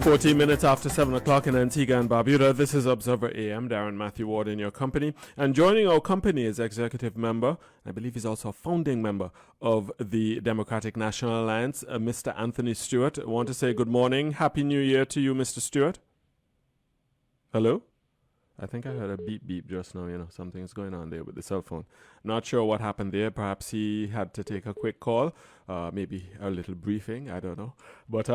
14 minutes after 7 o'clock in Antigua and Barbuda. This is Observer AM. Darren Matthew Ward in your company. And joining our company is executive member, I believe he's also a founding member of the Democratic National Alliance, Mr. Anthony Stuart. I want to say good morning. Happy New Year to you, Mr. Stuart. Hello? I think I heard a beep beep just now. Something's going on there with the cell phone. Not sure what happened there. Perhaps he had to take a quick call, maybe a little briefing. I don't know. But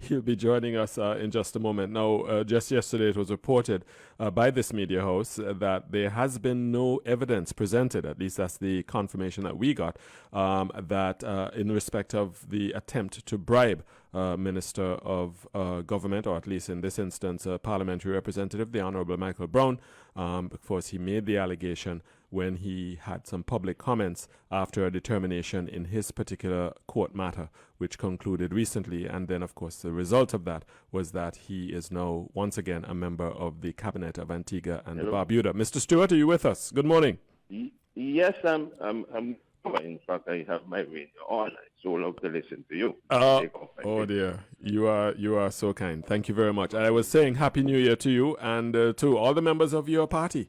he'll be joining us in just a moment. Now, just yesterday it was reported by this media house that there has been no evidence presented, at least that's the confirmation that we got, that in respect of the attempt to bribe Minister of Government, or at least in this instance, a parliamentary representative, the Honorable Michael Brown. Of course, he made the allegation when he had some public comments after a determination in his particular court matter, which concluded recently. And then, of course, the result of that was that he is now once again a member of the cabinet of Antigua and Barbuda. Mr. Stuart, are you with us? Good morning. Yes, I'm. In fact, I have my radio on. I so love to listen to you. Oh dear, you are so kind. Thank you very much. I was saying Happy New Year to you and to all the members of your party.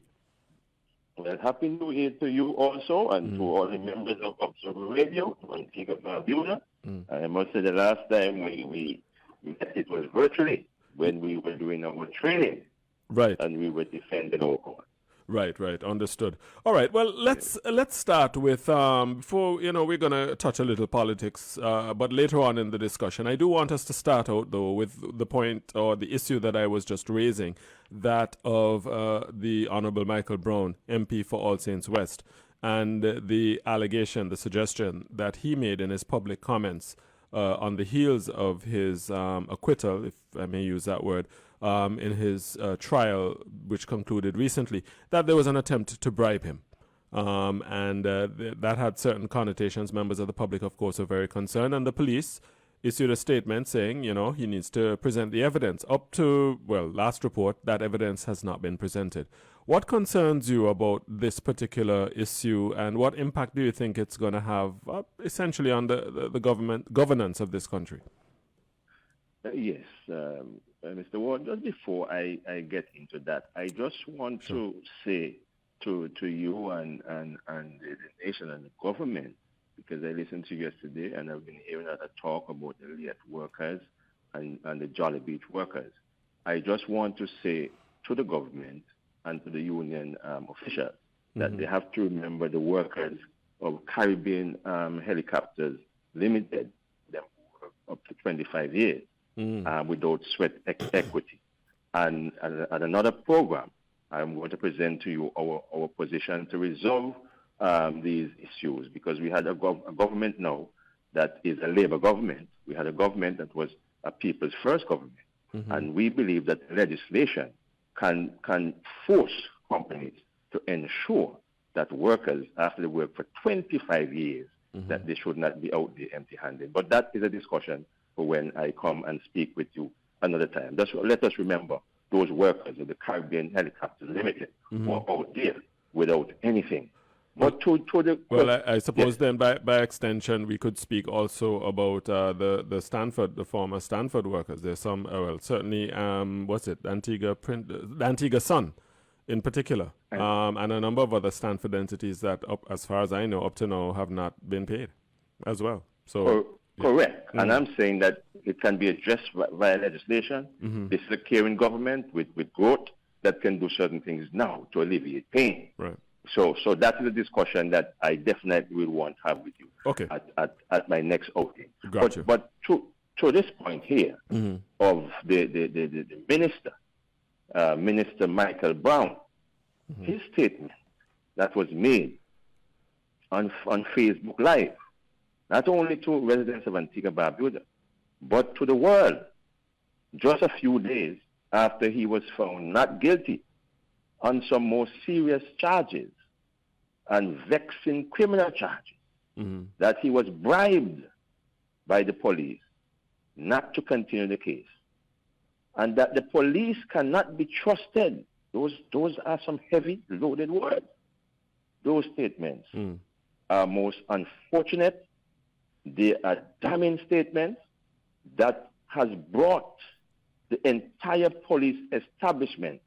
Well, Happy New Year to you also, and to all the members of Observer Radio, Antigua Barbuda. I must say the last time we met, it was virtually when we were doing our training, right? And we were defending our cause. Right, understood. All right, well, let's start with, before, we're going to touch a little politics, but later on in the discussion, I do want us to start out, though, with the point or the issue that I was just raising, that of the Honorable Michael Brown, MP for All Saints West, and the allegation, the suggestion that he made in his public comments on the heels of his acquittal, if I may use that word, in his trial, which concluded recently, that there was an attempt to bribe him. And that had certain connotations. Members of the public, of course, are very concerned. And the police issued a statement saying, he needs to present the evidence. Up to, last report, that evidence has not been presented. What concerns you about this particular issue, and what impact do you think it's going to have essentially on the governance of this country? Yes, Mr. Ward, just before I get into that, I just want to say to you and the nation and the government, because I listened to you yesterday and I've been hearing a talk about the late workers and the Jolly Beach workers. I just want to say to the government and to the union officials that they have to remember the workers of Caribbean Helicopters Limited, them up to 25 years. Without sweat equity. And another program, I'm going to present to you our position to resolve these issues, because we had a government now that is a Labour government. We had a government that was a people's first government. And we believe that legislation can force companies to ensure that workers, after they work for 25 years, that they should not be out there empty-handed. But that is a discussion for when I come and speak with you another time. Just let us remember those workers of the Caribbean Helicopter Limited who are out there without anything. But I suppose then by extension we could speak also about the former Stanford workers. There's some, certainly, the Antigua Sun in particular, and a number of other Stanford entities that, as far as I know, up to now have not been paid as well. So. Correct. And I'm saying that it can be addressed via legislation. This is a caring government with growth that can do certain things now to alleviate pain. Right. So that is a discussion that I definitely will want to have with you at my next outing. Gotcha. But to this point here of the minister, Minister Michael Brown, his statement that was made on Facebook Live, not only to residents of Antigua Barbuda, but to the world, just a few days after he was found not guilty on some more serious charges and vexing criminal charges, that he was bribed by the police not to continue the case, and that the police cannot be trusted. Those are some heavy, loaded words. Those statements are most unfortunate. They are damning statements that has brought the entire police establishment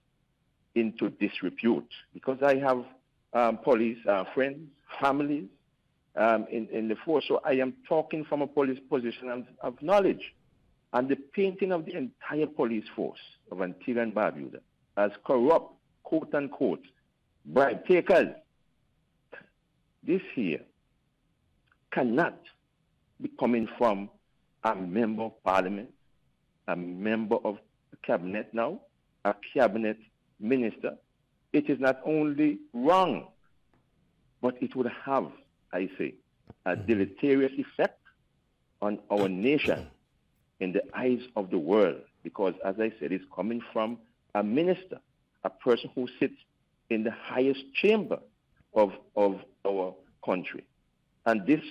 into disrepute, because I have police friends, families in the force, so I am talking from a police position of knowledge. And the painting of the entire police force of Antigua and Barbuda as corrupt, quote unquote, bribe takers, this here cannot be coming from a member of parliament, a member of cabinet now, a cabinet minister. It is not only wrong, but it would have, I say, a deleterious effect on our nation in the eyes of the world, because, as I said, it's coming from a minister, a person who sits in the highest chamber of our country. And this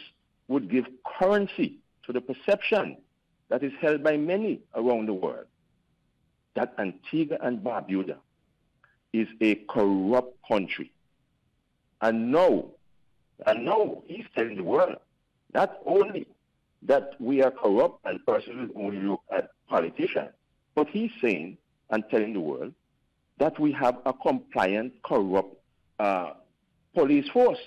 would give currency to the perception that is held by many around the world that Antigua and Barbuda is a corrupt country. And now he's telling the world not only that we are corrupt and persons only look at politicians, but he's saying and telling the world that we have a compliant, corrupt police force,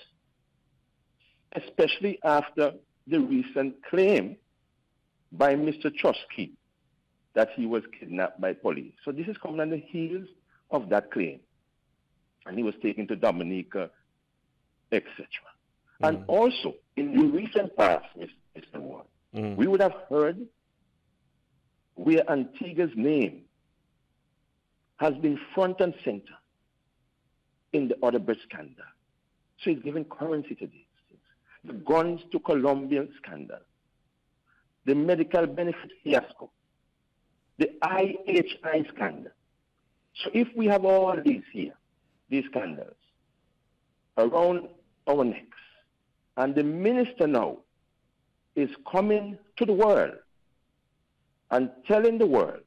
especially after the recent claim by Mr. Chusky that he was kidnapped by police. So this is coming on the heels of that claim. And he was taken to Dominica, etc. And also, in the recent past, Mr. Ward, we would have heard where Antigua's name has been front and center in the Odebrecht scandal. So it's giving currency to these things. The guns to Colombia scandal, the medical benefit fiasco, the IHI scandal. So if we have all these here, these scandals, around our necks, and the minister now is coming to the world and telling the world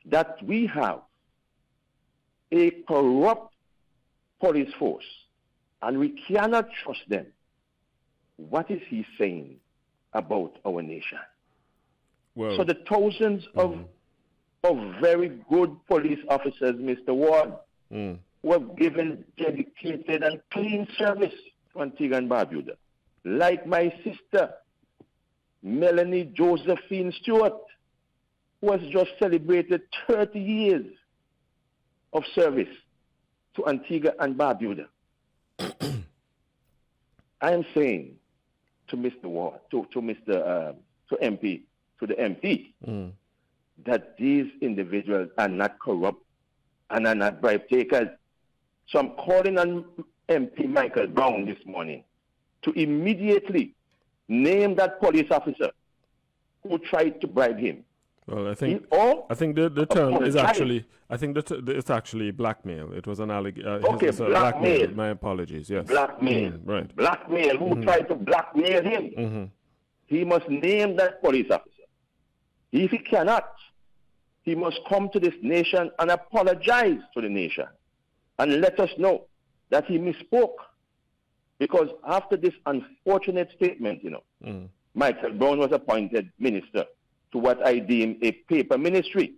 that we have a corrupt police force and we cannot trust them, what is he saying about our nation? Well, so the thousands of very good police officers, Mr. Ward, were given dedicated and clean service to Antigua and Barbuda, like my sister, Melanie Josephine Stuart, who has just celebrated 30 years of service to Antigua and Barbuda. I am saying to Mr. Ward, to the MP, that these individuals are not corrupt and are not bribe takers. So I'm calling on MP Michael Brown this morning to immediately name that police officer who tried to bribe him. Well, I think the term is actually, it's actually blackmail. It was an allegation. Okay, blackmail. My apologies. Yes. Blackmail. Right. Blackmail. Who tried to blackmail him? He must name that police officer. If he cannot, he must come to this nation and apologize to the nation and let us know that he misspoke. Because after this unfortunate statement, Michael Brown was appointed minister to what I deem a paper ministry.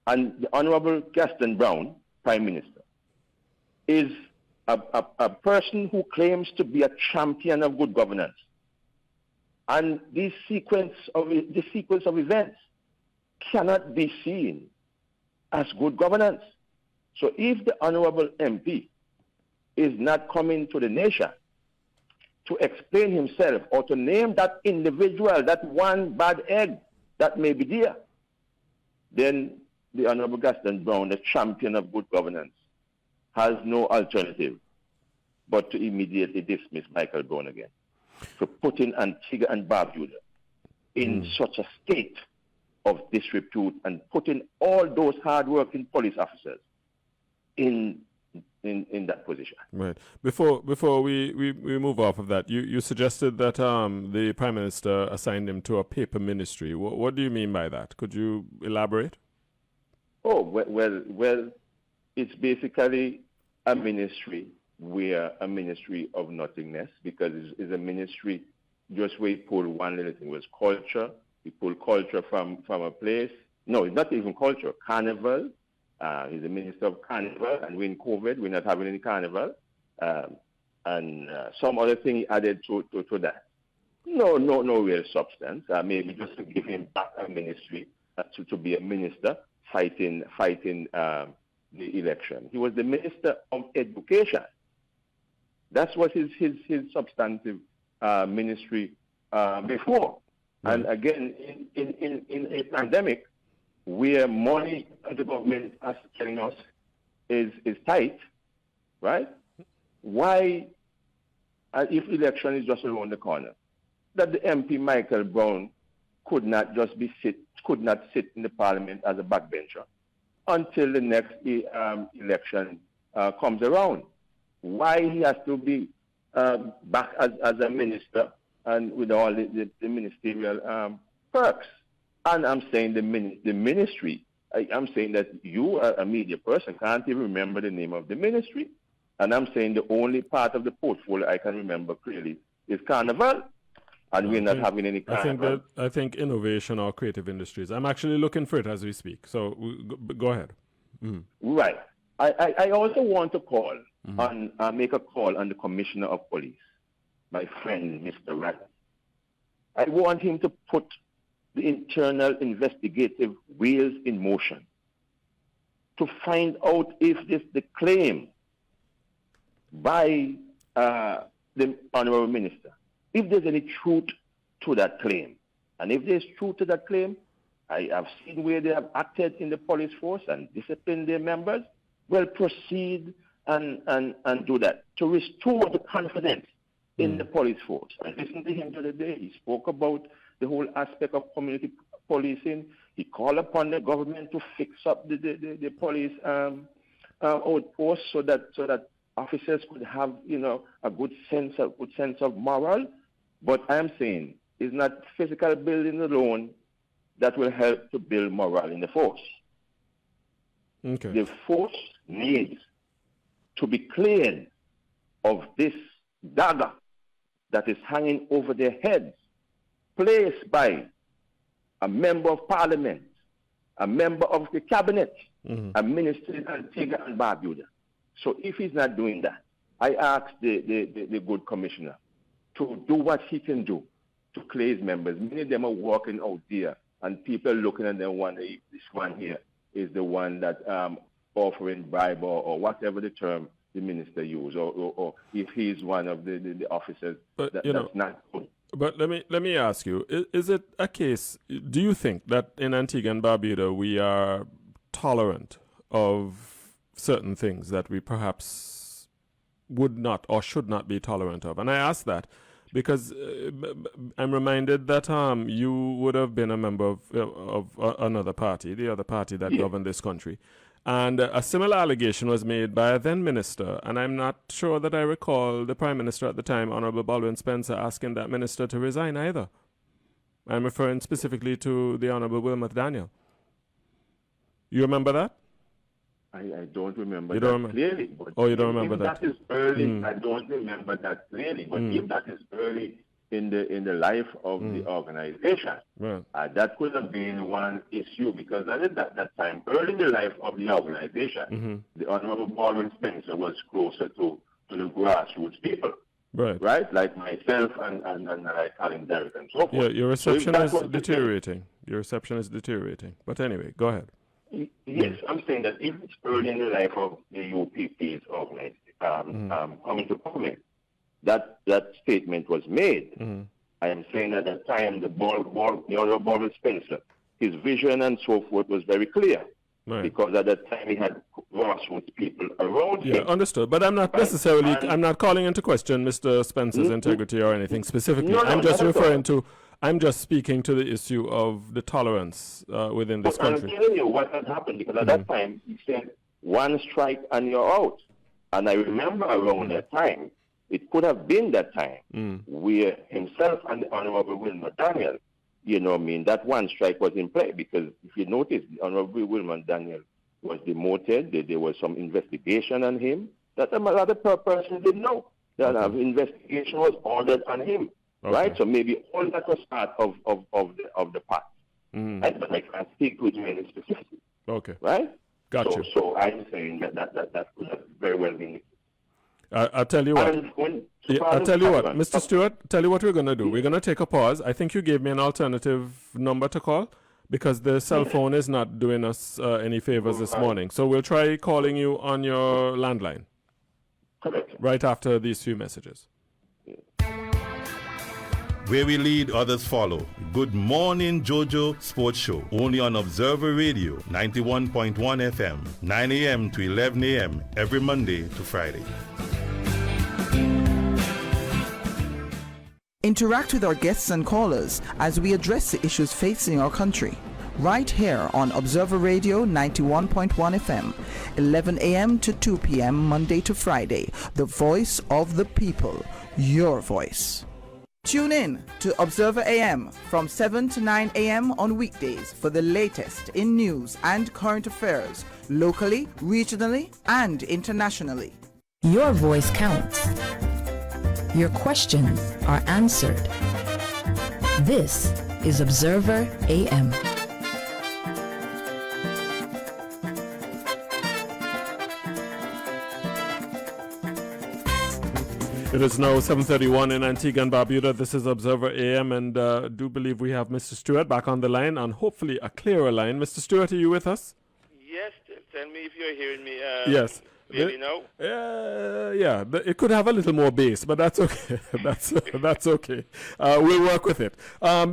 And the Honorable Gaston Brown, Prime Minister, is a person who claims to be a champion of good governance. And this sequence of events cannot be seen as good governance. So if the Honorable MP is not coming to the nation to explain himself or to name that individual, that one bad egg that may be there, then the Honorable Gaston Brown, the champion of good governance, has no alternative but to immediately dismiss Michael Brown again for putting Antigua and Barbuda in such a state of disrepute and putting all those hard-working police officers in that position. Right. Before we move off of that, you suggested that the Prime Minister assigned him to a paper ministry. What do you mean by that? Could you elaborate? Oh, well, it's basically a ministry a ministry of nothingness, because it's a ministry just where you pull one little thing. It was culture. You pull culture from a place No, it's not even culture. Carnival. He's the minister of carnival, and we're in COVID. We're not having any carnival. And some other thing he added to that. No real substance. Maybe just to give him back a ministry, to be a minister fighting the election. He was the minister of education. That's what his substantive ministry before. Right. And again, in a pandemic where money the government is telling us is tight, right? Why, if election is just around the corner, that the MP Michael Brown could not sit in the parliament as a backbencher until the next election comes around? Why he has to be back as a minister and with all the ministerial perks? And I'm saying the ministry. I'm saying that you, a media person, can't even remember the name of the ministry. And I'm saying the only part of the portfolio I can remember clearly is Carnival. And we're not having any Carnival. I think innovation or creative industries. I'm actually looking for it as we speak. So go ahead. Mm-hmm. Right. I also want to call make a call on the Commissioner of Police, my friend, Mr. Ryan. I want him to put the internal investigative wheels in motion to find out if the claim by the Honorable Minister, if there's any truth to that claim. And if there's truth to that claim, I have seen where they have acted in the police force and disciplined their members. Well, proceed and do that to restore the confidence in the police force. I listened to him the other day. He spoke about the whole aspect of community policing. He called upon the government to fix up the police outposts so that officers could have a good sense of moral. But I'm saying it's not physical building alone that will help to build morale in the force. Okay. The force needs to be cleared of this dagger that is hanging over their heads, placed by a member of parliament, a member of the cabinet, a minister in Antigua and Barbuda. So if he's not doing that, I ask the good commissioner to do what he can do to clear his members. Many of them are walking out there, and people are looking at them wondering if this one here is the one that offering bribe or whatever the term the minister used, or if he's one of the officers that's not good. But let me ask you, is it a case, do you think that in Antigua and Barbuda we are tolerant of certain things that we perhaps would not or should not be tolerant of? And I ask that because I'm reminded that you would have been a member of another party, the other party that governed this country. And a similar allegation was made by a then minister, and I'm not sure that I recall the Prime Minister at the time, Honorable Baldwin Spencer, asking that minister to resign either. I'm referring specifically to the Honorable Wilmot Daniel. You remember that? I don't remember you that don't remember? Clearly. But oh, you don't remember that? That is early. I don't remember that clearly. But if that is early in the life of the organization, right. That could have been one issue, because at that time, early in the life of the organization, the Honorable Baldwin Spencer was closer to the grassroots people. Right? Like myself and like Colin Derrick and so forth. Yeah, your reception is deteriorating. Your reception is deteriorating. But anyway, go ahead. Yes, I'm saying that if it's early in the life of the UPP's organization coming to government, that statement was made. I am saying at that time the Honorable Baldwin Spencer, his vision and so forth was very clear. Right. Because at that time he had grassroots people around him. Yeah, understood. But I'm not necessarily, I'm not calling into question Mr. Spencer's integrity or anything specifically. No, I'm just referring to, I'm just speaking to the issue of the tolerance within this country. I'm telling you what had happened, because at that time he said, one strike and you're out. And I remember around that time, it could have been that time where himself and the Honorable Wilmot Daniel, that one strike was in play, because if you notice, the Honorable Wilmot Daniel was demoted. There was some investigation on him that a lot of person didn't know. That investigation was ordered on him, right? So maybe all that was part of the path. Right? But I can't speak with you any specific. Okay. Right? Gotcha. So I'm saying that could have very well been. I'll tell you what. I'll tell you what, Mr. Stuart, tell you what we're going to do. We're going to take a pause. I think you gave me an alternative number to call because the cell phone is not doing us any favors this morning. So we'll try calling you on your landline. Correct. Right after these few messages. Where we lead, others follow. Good morning, Jojo Sports Show. Only on Observer Radio, 91.1 FM, 9 a.m. to 11 a.m. every Monday to Friday. Interact with our guests and callers as we address the issues facing our country. Right here on Observer Radio 91.1 FM, 11 a.m. to 2 p.m. Monday to Friday. The voice of the people, your voice. Tune in to Observer AM from 7 to 9 a.m. on weekdays for the latest in news and current affairs, locally, regionally, and internationally. Your voice counts. Your questions are answered. This is Observer AM. It is now 7:31 in Antigua and Barbuda. This is Observer AM, and do believe we have Mr. Stuart back on the line, and hopefully a clearer line. Mr. Stuart, are you with us? Yes, tell me if you're hearing me. Yes. Really now? Yeah, it could have a little more bass, but that's okay. that's okay. We'll work with it.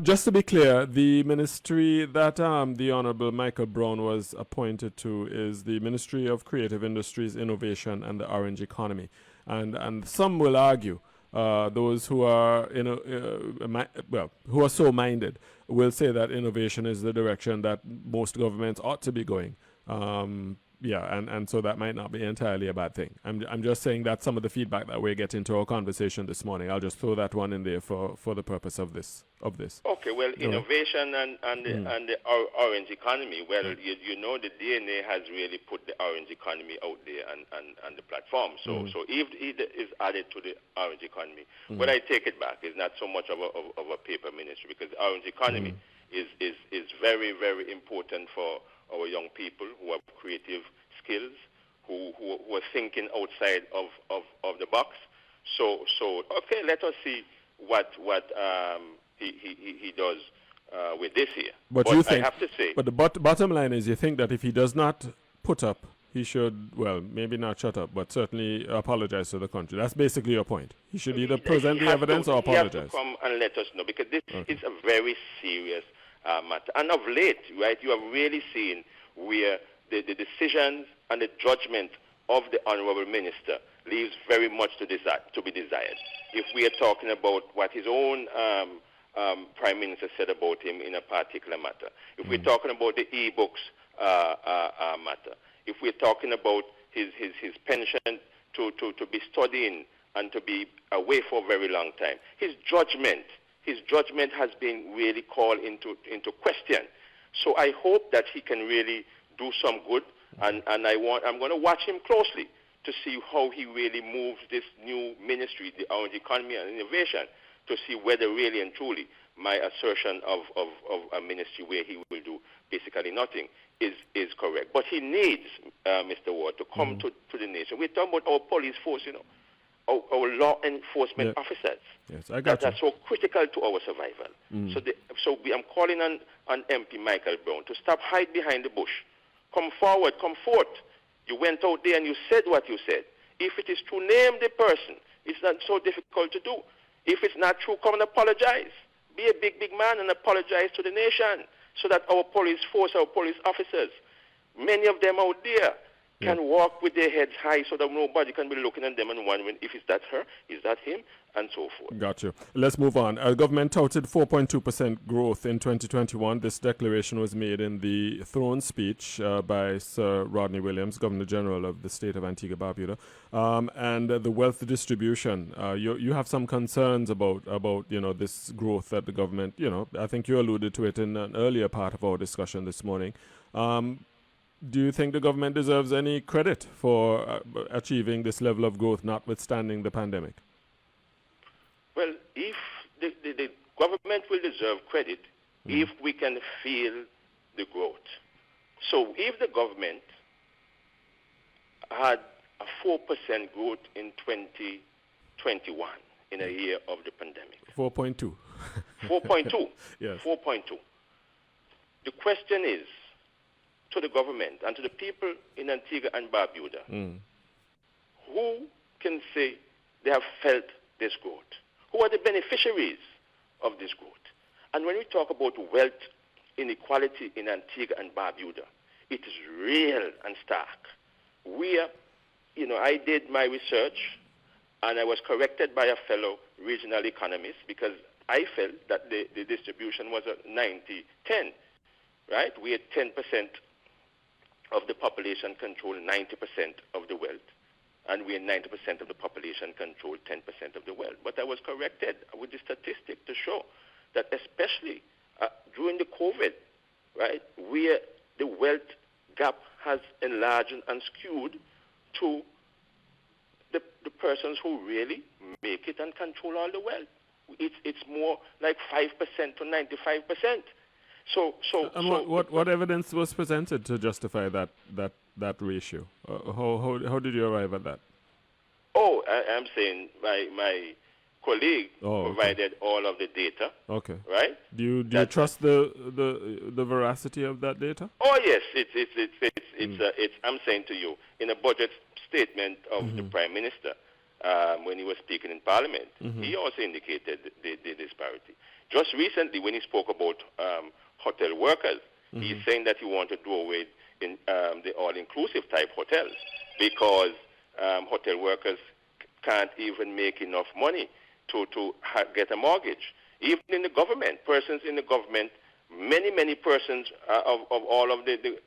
Just to be clear, the ministry that the Honorable Michael Brown was appointed to is the Ministry of Creative Industries, Innovation, and the Orange Economy. And some will argue, those who are who are so minded will say that innovation is the direction that most governments ought to be going. And so that might not be entirely a bad thing. I'm just saying that some of the feedback that we're getting to our conversation this morning. I'll just throw that one in there for the purpose of this. Okay, well, innovation and the orange economy. Well, you know the DNA has really put the orange economy out there and the platform. So if it is added to the orange economy, what I take it back is not so much of a paper ministry, because the orange economy is very, very important for our young people who have creative skills, who are thinking outside of the box. So okay, let us see what he does with this here. But you think, I have to say, but the bottom line is, you think that if he does not put up, he should, well, maybe not shut up, but certainly apologize to the country. That's basically your point. He should either present the evidence or apologize. He has to come and let us know, because this is a very serious matter. And of late, right, you have really seen where the decisions and the judgment of the Honorable Minister leaves very much to be desired. If we are talking about what his own Prime Minister said about him in a particular matter, if we're talking about the e-books matter, if we're talking about his pension to be studying and to be away for a very long time, his judgment has been really called into question. So I hope that he can really do some good, and I'm going to watch him closely to see how he really moves this new ministry, the Orange Economy and Innovation, to see whether really and truly my assertion of a ministry where he will do basically nothing is correct. But he needs, Mr. Ward, to come to the nation. We're talking about our police force, our law enforcement officers. Yes, I got that are so critical to our survival. So I'm calling on MP Michael Brown to stop hide behind the bush. Come forward, come forth. You went out there and you said what you said. If it is true, name the person. It's not so difficult to do. If it's not true, come and apologize. Be a big man and apologize to the nation, so that our police force, our police officers, many of them out there, can walk with their heads high, so that nobody can be looking at them and wondering if it's that her, is that him, and so forth. Got you. Let's move on. Our government touted 4.2% growth in 2021. This declaration was made in the throne speech by Sir Rodney Williams, Governor General of the state of Antigua Barbuda. And the wealth distribution. You have some concerns about this growth that the government, I think you alluded to it in an earlier part of our discussion this morning. Do you think the government deserves any credit for achieving this level of growth, notwithstanding the pandemic? Well, if the government will deserve credit if we can feel the growth. So if the government had a 4% growth in 2021 in a year of the pandemic. 4.2. 4.2. Yes. 4.2. The question is to the government and to the people in Antigua and Barbuda, who can say they have felt this growth? Who are the beneficiaries of this growth? And when we talk about wealth inequality in Antigua and Barbuda, it is real and stark. I did my research, and I was corrected by a fellow regional economist because I felt that the distribution was a 90-10, right? We had 10% of the population control 90% of the wealth, and we had 90% of the population control 10% of the wealth. But I was corrected with the statistic to show that especially during the COVID, right, where the wealth gap has enlarged and skewed to the persons who really make it and control all the wealth. It's more like 5% to 95%. What evidence was presented to justify that ratio? How did you arrive at that? Oh, I'm saying my colleague provided all of the data. Okay. Right? Do you trust the veracity of that data? Oh yes, it's I'm saying to you, in a budget statement of the Prime Minister, when he was speaking in Parliament, he also indicated the disparity. Just recently, when he spoke about hotel workers, he's saying that he wanted to do away in the all-inclusive type hotels because hotel workers can't even make enough money to get a mortgage. Even in the government, persons in the government, many persons of all of the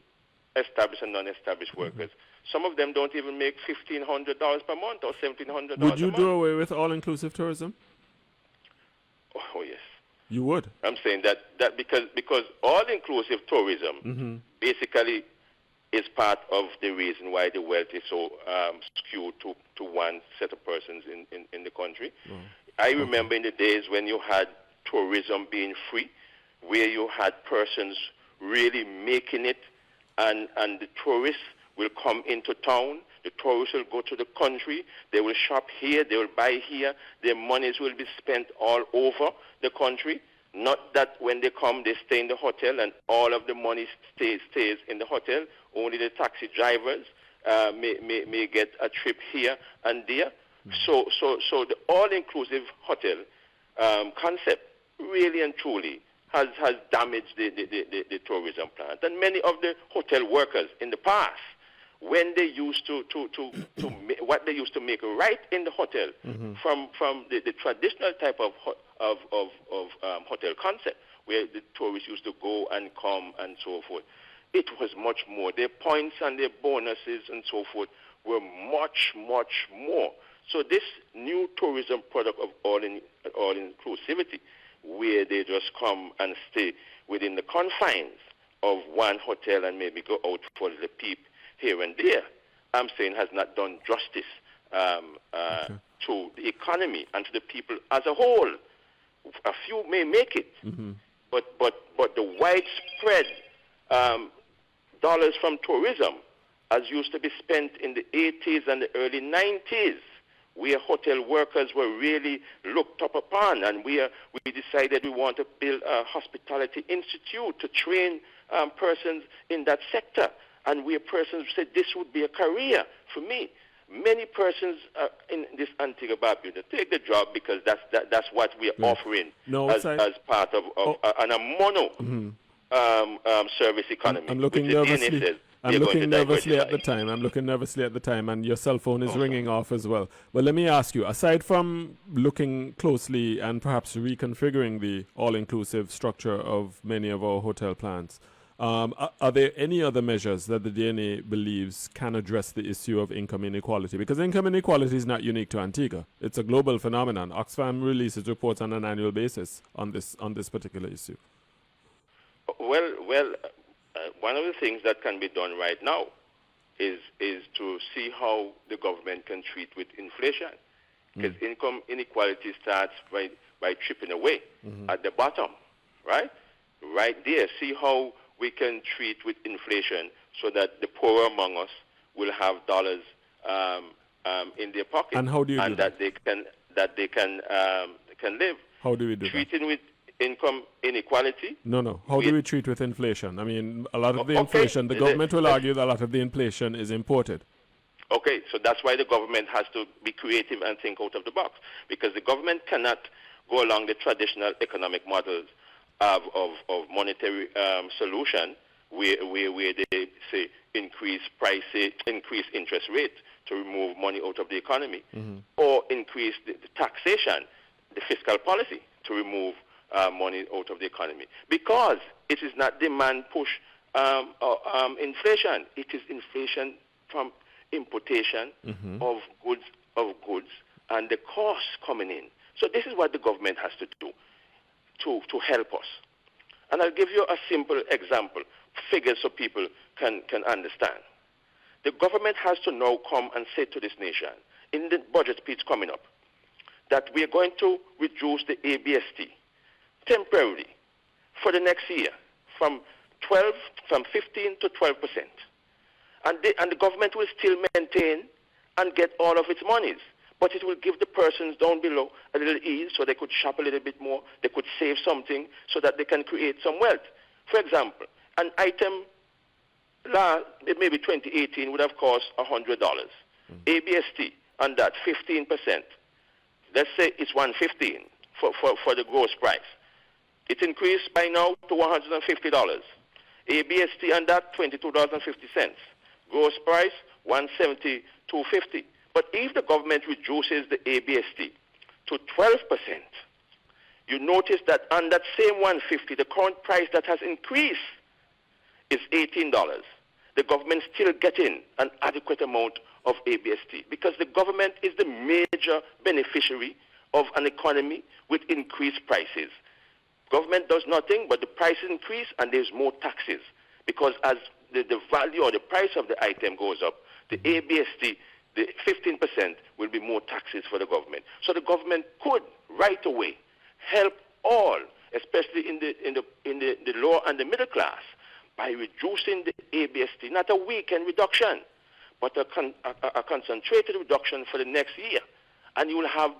established and non-established workers, some of them don't even make $1,500 per month or $1,700 a month. Would you do away with all-inclusive tourism? Oh yes. You would? I'm saying that because all-inclusive tourism basically is part of the reason why the wealth is so skewed to one set of persons in the country. I remember in the days when you had tourism being free, where you had persons really making it, and the tourists will come into town, the tourists will go to the country, they will shop here, they will buy here, their monies will be spent all over the country. Not that when they come, they stay in the hotel and all of the money stays in the hotel. Only the taxi drivers may get a trip here and there. So the all-inclusive hotel concept really and truly has damaged the tourism plant. And many of the hotel workers in the past, when they used to what they used to make right in the hotel from the traditional type of hotel concept, where the tourists used to go and come and so forth, it was much more. Their points and their bonuses and so forth were much more. So this new tourism product of all inclusivity, where they just come and stay within the confines of one hotel and maybe go out for the peep here and there, I'm saying has not done justice to the economy and to the people as a whole. A few may make it, but the widespread dollars from tourism, as used to be spent in the 80s and the early 90s, where hotel workers were really looked up upon, and we decided we want to build a hospitality institute to train persons in that sector, and where persons said this would be a career for me. Many persons in this Antigua Barbuda take the job because that's what we are offering as part of a mono service economy. I'm looking nervously. I'm looking nervously at the time, and your cell phone is ringing off as well. But let me ask you, aside from looking closely and perhaps reconfiguring the all-inclusive structure of many of our hotel plans, are there any other measures that the DNA believes can address the issue of income inequality? Because income inequality is not unique to Antigua. It's a global phenomenon. Oxfam releases reports on an annual basis on this particular issue. Well, one of the things that can be done right now is to see how the government can treat with inflation. Because income inequality starts by chipping away at the bottom, right? right there. See how we can treat with inflation so that the poorer among us will have dollars in their pocket, and how do you do that? They can live. How do we do Treating with income inequality. No. How do we treat with inflation? I mean, a lot of the inflation, the government will argue that a lot of the inflation is imported. Okay, so that's why the government has to be creative and think out of the box, because the government cannot go along the traditional economic models of monetary solution where they say increase prices, increase interest rates to remove money out of the economy, or increase the taxation, the fiscal policy to remove money out of the economy. Because it is not demand push inflation. It is inflation from importation of goods and the costs coming in. So this is what the government has to do to help us. And I'll give you a simple example, figures so people can understand. The government has to now come and say to this nation, in the budget speech coming up, that we are going to reduce the ABST temporarily for the next year from 15 to 12%. And the government will still maintain and get all of its monies. But it will give the persons down below a little ease so they could shop a little bit more, they could save something so that they can create some wealth. For example, an item maybe 2018 would have cost $100. ABST on that 15%. Let's say it's $115 for the gross price. It increased by now to $150. ABST on that $22.50. Gross price $170.250. But if the government reduces the ABST to 12%, you notice that on that same $150, the current price that has increased is $18. The government still getting an adequate amount of ABST because the government is the major beneficiary of an economy with increased prices. Government does nothing but the price increase and there's more taxes because as the value or the price of the item goes up, the ABST, the 15% will be more taxes for the government. So the government could right away help all, especially in the lower and the middle class, by reducing the ABST, not a weekend reduction, but a concentrated reduction for the next year. And you will have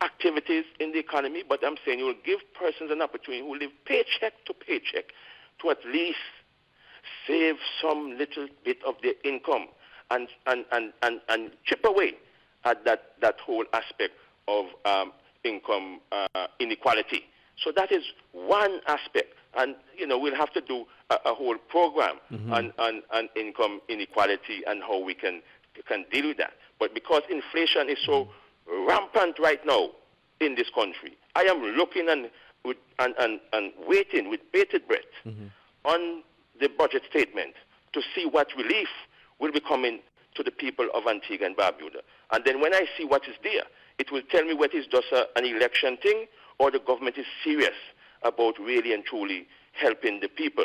activities in the economy, but I'm saying you will give persons an opportunity who live paycheck to paycheck to at least save some little bit of their income and chip away at that whole aspect of income inequality. So that is one aspect. And, we'll have to do a whole program on income inequality and how we can deal with that. But because inflation is so rampant right now in this country, I am looking and waiting with bated breath on the budget statement to see what relief will be coming to the people of Antigua and Barbuda. And then when I see what is there, it will tell me whether it's just an election thing or the government is serious about really and truly helping the people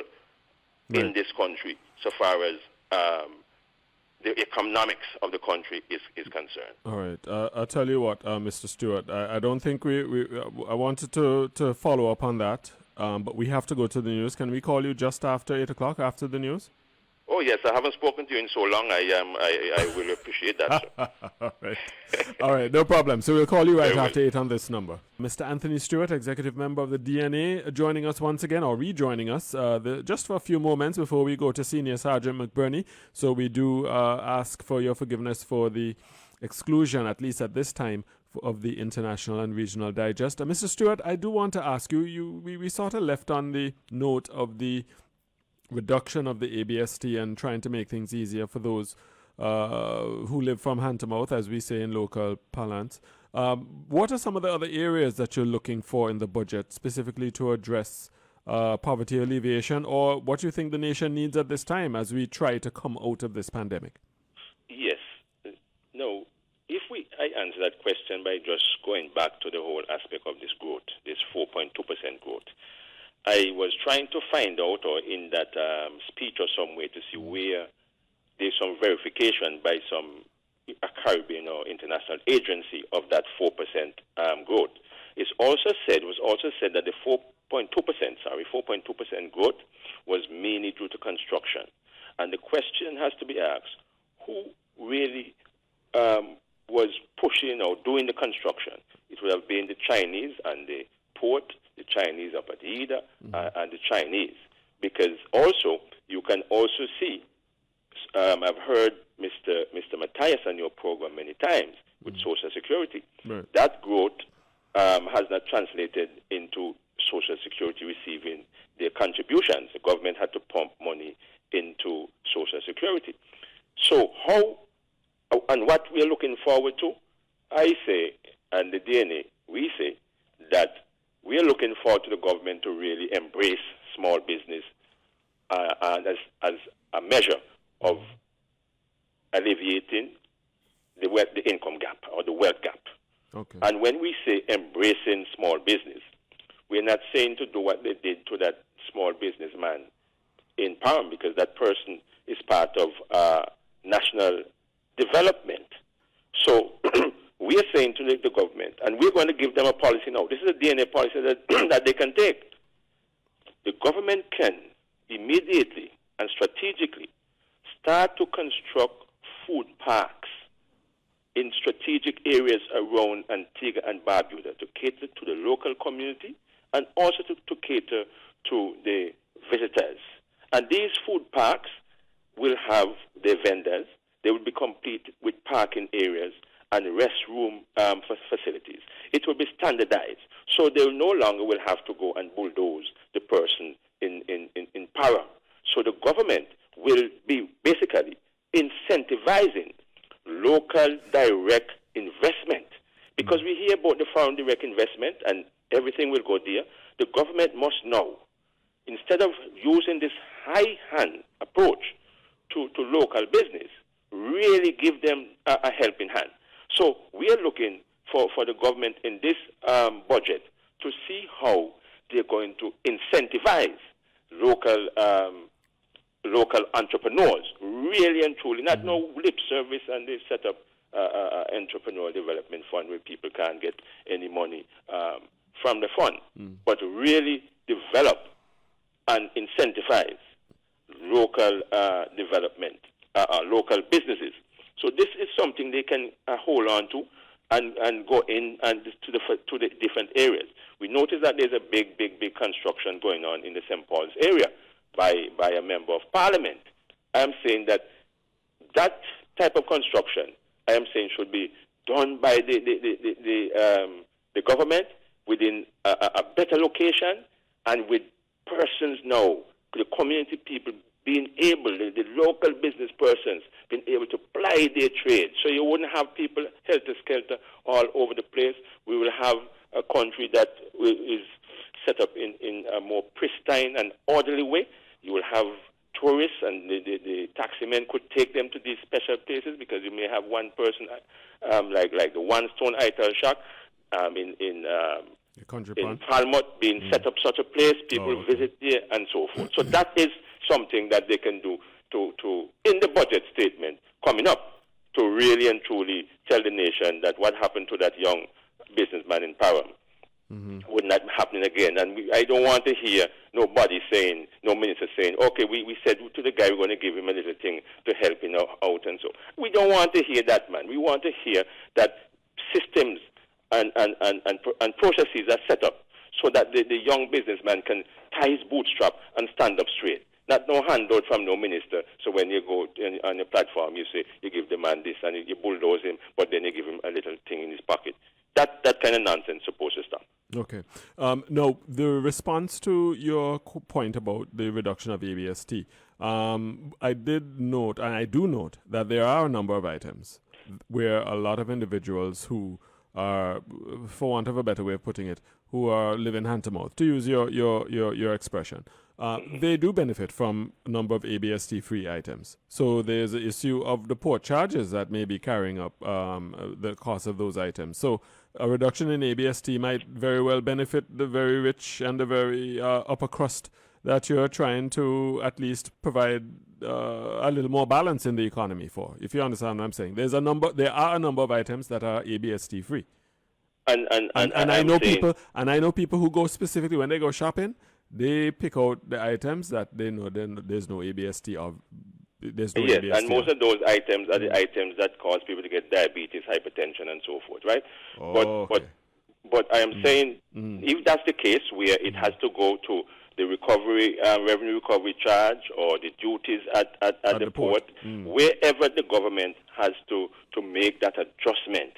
in this country so far as the economics of the country is concerned. All right. I'll tell you what, Mr. Stuart, I don't think I wanted to follow up on that, but we have to go to the news. Can we call you just after 8 o'clock, after the news? Oh, yes. I haven't spoken to you in so long. I will appreciate that, sir. All right. All right. No problem. So we'll call you right after 8 on this number. Mr. Anthony Stuart, executive member of the DNA, joining us once again, or rejoining us, just for a few moments before we go to Senior Sergeant McBurney. So we do ask for your forgiveness for the exclusion, at least at this time, of the International and Regional Digest. Mr. Stuart, I do want to ask you, we sort of left on the note of the reduction of the ABST and trying to make things easier for those who live from hand to mouth, as we say in local parlance. What are some of the other areas that you're looking for in the budget, specifically to address poverty alleviation, or what you think the nation needs at this time as we try to come out of this pandemic? Yes. No. If I answer that question by just going back to the whole aspect of this growth, this 4.2% growth, I was trying to find out, or in that speech or some way, to see where there's some verification by a Caribbean or international agency of that 4% growth. It was also said that the 4.2% growth was mainly due to construction. And the question has to be asked, who really was pushing or doing the construction? It would have been the Chinese and the port, the Chinese up at Ida, and the Chinese. Because also, you can also see, I've heard Mr. Matthias on your program many times with Social Security. Right. That growth has not translated into Social Security receiving their contributions. The government had to pump money into Social Security. So and what we're looking forward to, I say, and the DNA, we say that we're looking forward to the government to really embrace small business and as a measure of alleviating the income gap or the wealth gap. Okay. And when we say embracing small business, we're not saying to do what they did to that small businessman in Parham, because that person is part of national development. So we are saying to the government, and we're going to give them a policy now. This is a DNA policy that, that they can take. The government can immediately and strategically start to construct food parks in strategic areas around Antigua and Barbuda to cater to the local community and also to cater to the visitors. And these food parks will have their vendors. They will be complete with parking areas and restroom facilities. It will be standardized. So they no longer will have to go and bulldoze the person in power. So the government will be basically incentivizing local direct investment. Because we hear about the foreign direct investment and everything will go there, the government must know, instead of using this high-hand approach to local business, really give them a helping hand. So we are looking for the government in this budget to see how they're going to incentivize local entrepreneurs, really and truly, not no lip service, and they set up entrepreneur development fund where people can't get any money from the fund, but really develop and incentivize local development, local businesses. So this is something they can hold on to and go in and to the different areas. We notice that there's a big construction going on in the St. Paul's area by a member of parliament. I am saying that type of construction, I am saying, should be done by the government within a better location and with persons now, the community people being able, the local business persons being able to ply their trade. So you wouldn't have people helter-skelter all over the place. We will have a country that is set up in a more pristine and orderly way. You will have tourists, and the taxi men could take them to these special places, because you may have one person, like the One Stone Ital Shack in Falmouth being set up such a place. People visit there and so forth. So that is something that they can do to in the budget statement coming up, to really and truly tell the nation that what happened to that young businessman in Parham would not be happening again. And I don't want to hear nobody saying, no minister saying, okay, we said to the guy we're going to give him a little thing to help him out and so. We don't want to hear that, man. We want to hear that systems and processes are set up so that the young businessman can tie his bootstrap and stand up straight. Not no handout from no minister. So when you go on the platform, you say you give the man this and you bulldoze him, but then you give him a little thing in his pocket. That kind of nonsense supposed to stop. Okay. No, the response to your point about the reduction of ABST, I did note, and I do note, that there are a number of items where a lot of individuals who are, for want of a better way of putting it, who are living hand to mouth, to use your expression, they do benefit from a number of ABST-free items. So there's an issue of the port charges that may be carrying up the cost of those items. So a reduction in ABST might very well benefit the very rich and the very upper crust that you're trying to at least provide a little more balance in the economy for, if you understand what I'm saying. There are a number of items that are ABST-free. And I know people who go specifically when they go shopping, they pick out the items that they know then there's no ABST of. There's no yes, ABST and most of those items are the items that cause people to get diabetes, hypertension, and so forth, right? But I am saying, if that's the case, where it has to go to the revenue recovery charge or the duties at the port, wherever the government has to make that adjustment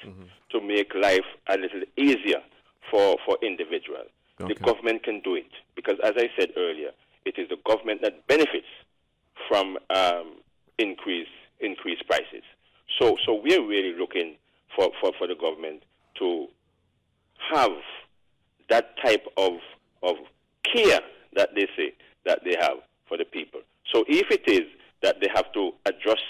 to make life a little easier for individuals. Okay. The government can do it because, as I said earlier, it is the government that benefits from increased prices. So we're really looking for the government to have that type of care that they say that they have for the people. So if it is that they have to adjust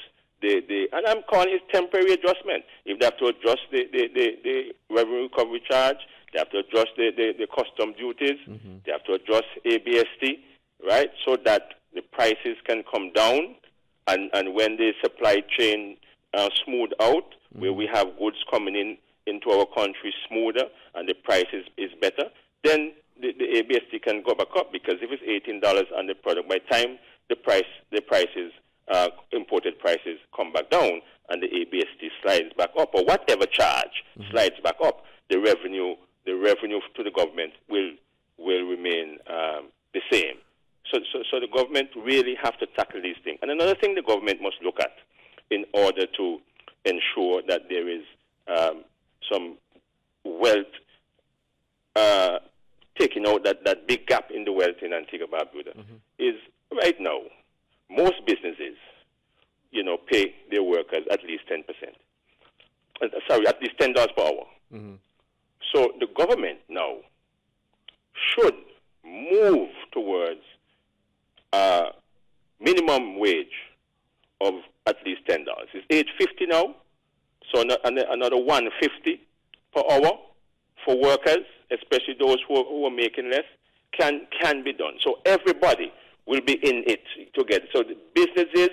and I'm calling it temporary adjustment. If they have to adjust the revenue recovery charge, they have to adjust the custom duties, they have to adjust ABST, right, so that the prices can come down, and when the supply chain smooth out, where we have goods coming into our country smoother and the price is better, then the ABST can go back up, because if it's $18 on the product, by the time the prices imported prices come back down and the ABST slides back up, or whatever charge slides back up, the revenue to the government will remain the same. So the government really have to tackle these things. And another thing the government must look at in order to ensure that there is some wealth, taking out that big gap in the wealth in Antigua Barbuda, is right now, most businesses, pay their workers at least 10%. At least $10 per hour. So the government now should move towards minimum wage of at least $10. It's $8.50 now, so another $1.50 per hour for workers, especially those who are making less, can be done. So everybody will be in it together. So the businesses,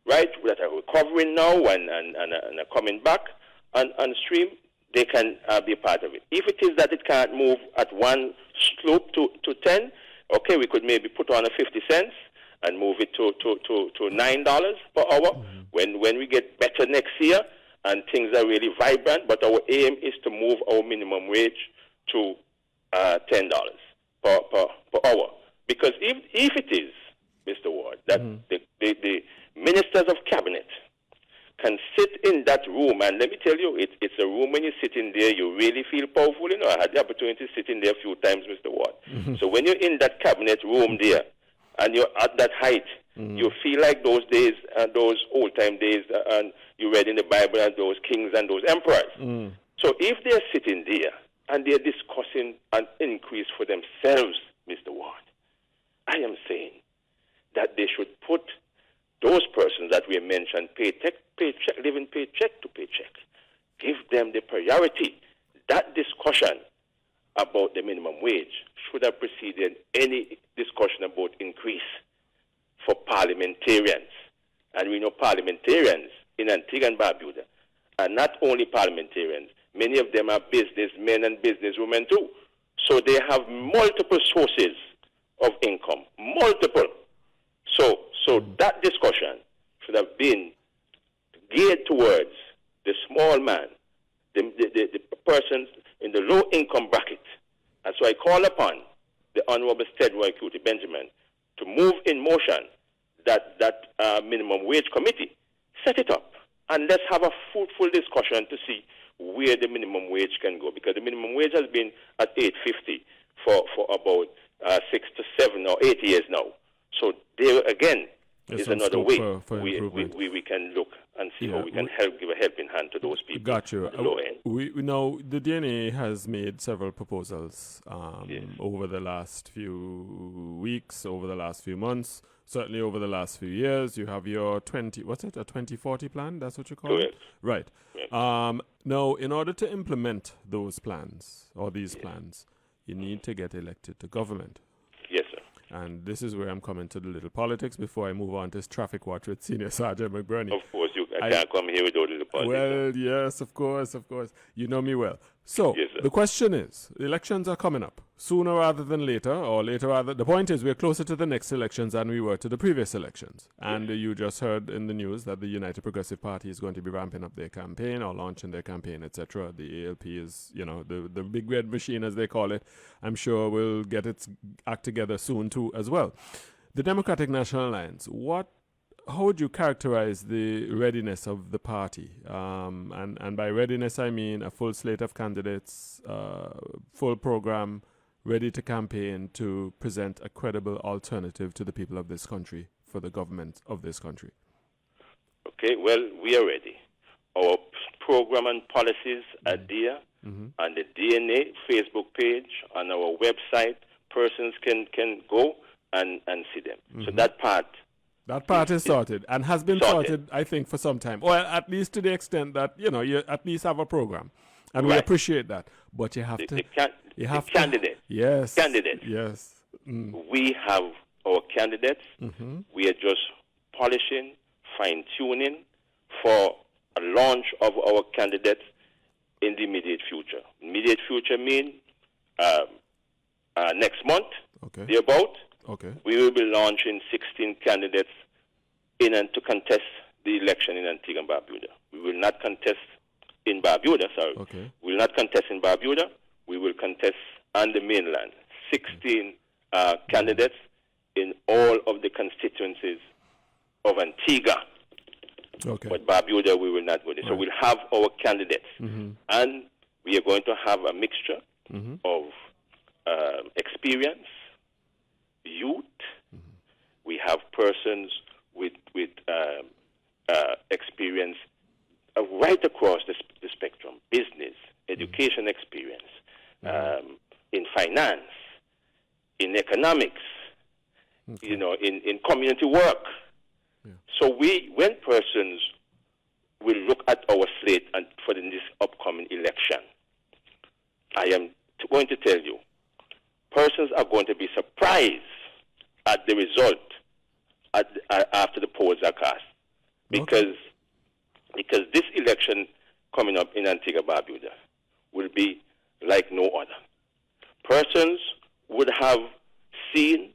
right, that are recovering now and are coming back on stream, they can be a part of it. If it is that it can't move at one slope to 10, okay, we could maybe put on a 50 cents and move it to $9 per hour when we get better next year and things are really vibrant. But our aim is to move our minimum wage to $10 per hour. Because if it is, Mr. Ward, that the ministers of cabinet can sit in that room, and let me tell you, it's a room when you sit in there, you really feel powerful. I had the opportunity to sit in there a few times, Mr. Ward. So when you're in that cabinet room there, and you're at that height, you feel like those days, those old-time days, and you read in the Bible, and those kings and those emperors. So if they're sitting there, and they're discussing an increase for themselves, Mr. Ward, I am saying that they should put those persons that we mentioned, living paycheck to paycheck, give them the priority. That discussion about the minimum wage should have preceded any discussion about increase for parliamentarians. And we know parliamentarians in Antigua and Barbuda are not only parliamentarians, many of them are businessmen and businesswomen too. So they have multiple sources of income, multiple. So that discussion should have been geared towards the small man, the persons in the low income bracket. And so I call upon the Honorable Stedwell Cutie Benjamin to move in motion that minimum wage committee, set it up, and let's have a fruitful discussion to see where the minimum wage can go, because the minimum wage has been at $8.50 for about 6 to 7 or 8 years now. So there again is another way we can look and see how we can give a helping hand to those people. Got you. Low end. We know the DNA has made several proposals over the last few weeks, over the last few months, certainly over the last few years. You have your 2040 plan? That's what you call it? Right. Now, in order to implement those plans or these plans, you need to get elected to government. Yes, sir. And this is where I'm coming to the little politics before I move on to traffic watch with Senior Sergeant McBurney. Of course, I can't come here without the politics. Well, yes, of course. You know me well. So Yes, sir. the question is, the elections are coming up sooner rather than later, or later rather. The point is, we're closer to the next elections than we were to the previous elections. And you just heard in the news that the United Progressive Party is going to be ramping up their campaign or launching their campaign, etc. The ALP is, the big red machine, as they call it. I'm sure will get its act together soon too, as well. The Democratic National Alliance. How would you characterize the readiness of the party? And by readiness, I mean a full slate of candidates, full program, ready to campaign to present a credible alternative to the people of this country, for the government of this country. Okay, well, we are ready. Our program and policies are there on the DNA Facebook page, on our website. Persons can go and see them. So that part is sorted and has been sorted, I think, for some time. Well, at least to the extent that, you at least have a program. And we appreciate that. But you have to... Candidates. Yes. Candidates. Yes. We have our candidates. We are just polishing, fine-tuning for a launch of our candidates in the immediate future. Immediate future means next month, thereabout. Okay. We will be launching 16 candidates in and to contest the election in Antigua and Barbuda. We will not contest in Barbuda, sorry. Okay. We will not contest in Barbuda. We will contest on the mainland. 16 candidates in all of the constituencies of Antigua. Okay. But Barbuda, we will not go there. So we'll have our candidates. And we are going to have a mixture of experience, youth. We have persons with experience right across the spectrum: business, education experience, in finance, in economics, in community work. So when persons will look at our slate and for this upcoming election, I am going to tell you, persons are going to be surprised at the result after the polls are cast, because this election coming up in Antigua Barbuda will be like no other. Persons would have seen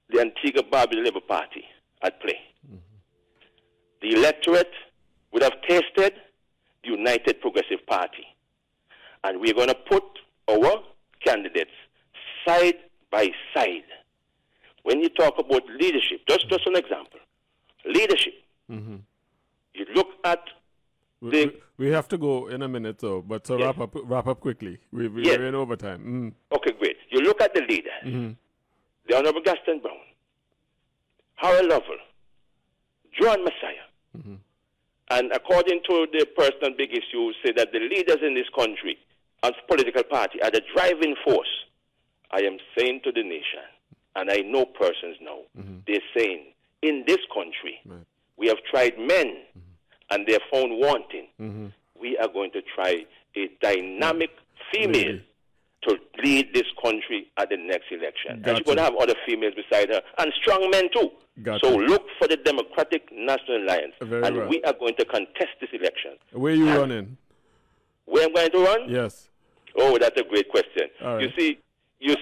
the Antigua Barbuda Labour Party at play. The electorate would have tasted the United Progressive Party, and we're going to put our candidates side by side. When you talk about leadership, just an example, leadership. You look at we have to go in a minute, though, but to wrap up quickly. We're in overtime. Okay, great. You look at the leaders. The Honorable Gaston Brown, Harold Lovell, John Messiah. And according to the person on Big Issue, say that the leaders in this country and political party are the driving force. I am saying to the nation, and I know persons now, they're saying, in this country, we have tried men, and they're found wanting. We are going to try a dynamic female to lead this country at the next election. And she's going to have other females beside her, and strong men too. So look for the Democratic National Alliance, we are going to contest this election. Where are you running? Where I'm going to run? Yes. Oh, that's a great question. Right. You see,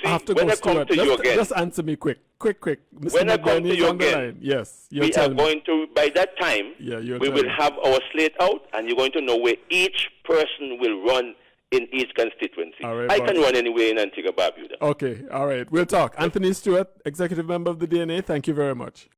I have to when go, I come Stuart. to you again, just answer me quick. Mr. When I come McBurney to you on the again, line. Yes, we are going to, by that time, we will have our slate out, and you're going to know where each person will run in each constituency. Right, I can run anywhere in Antigua Barbuda. Okay, all right. We'll talk. Anthony Stuart, Executive Member of the DNA, thank you very much.